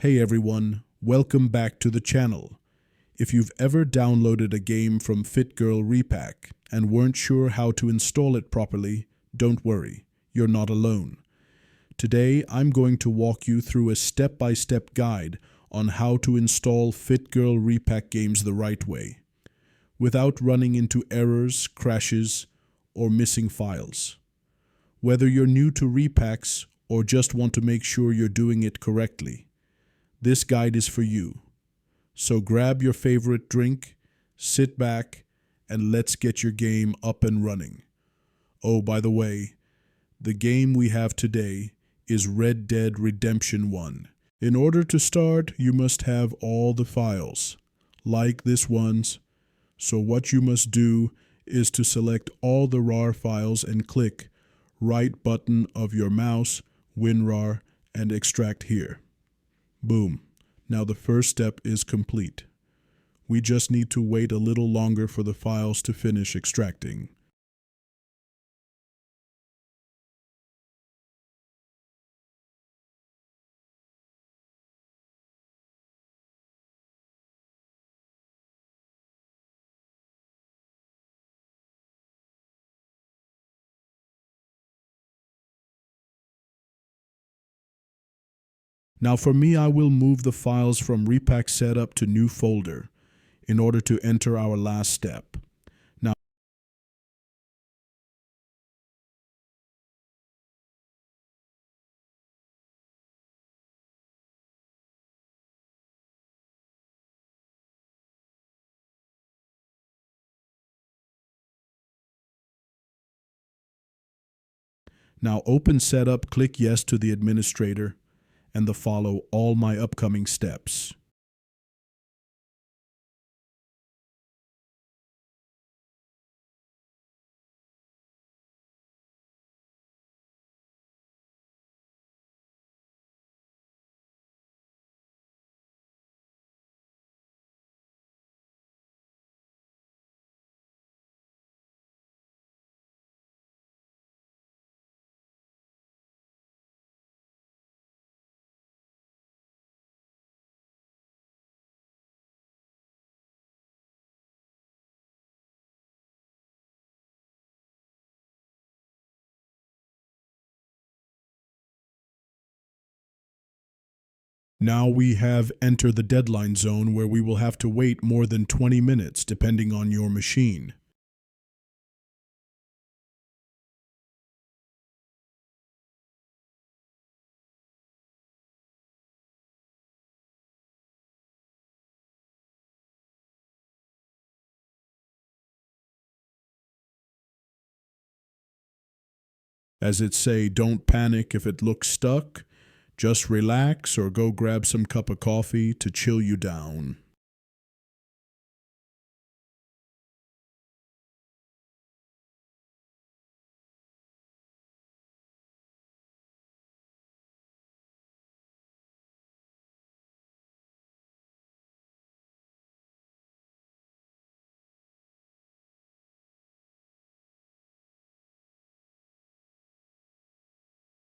Hey everyone, welcome back to the channel. If you've ever downloaded a game from Fitgirl Repack and weren't sure how to install it properly, don't worry, you're not alone. Today I'm going to walk you through a step-by-step guide on how to install Fitgirl Repack games the right way, without running into errors, crashes, or missing files. Whether you're new to repacks or just want to make sure you're doing it correctly, this guide is for you. So grab your favorite drink, sit back, and let's get your game up and running. Oh, by the way, the game we have today is Red Dead Redemption 1. In order to start, you must have all the files, like this one's. So what you must do is to select all the RAR files and click right button of your mouse, WinRAR, and extract here. Boom. Now the first step is complete. We just need to wait a little longer for the files to finish extracting. Now for me, I will move the files from Repack Setup to New Folder in order to enter our last step. Now open Setup, click Yes to the administrator, and follow all my upcoming steps. Now we have entered the deadline zone where we will have to wait more than 20 minutes depending on your machine. As it say, don't panic if it looks stuck. Just relax or go grab some cup of coffee to chill you down.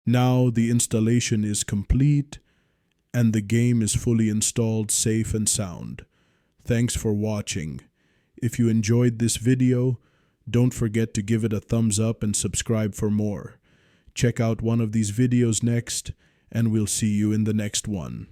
Now the installation is complete and the game is fully installed, safe and sound. Thanks for watching. If you enjoyed this video, don't forget to give it a thumbs up and subscribe for more. Check out one of these videos next, and we'll see you in the next one.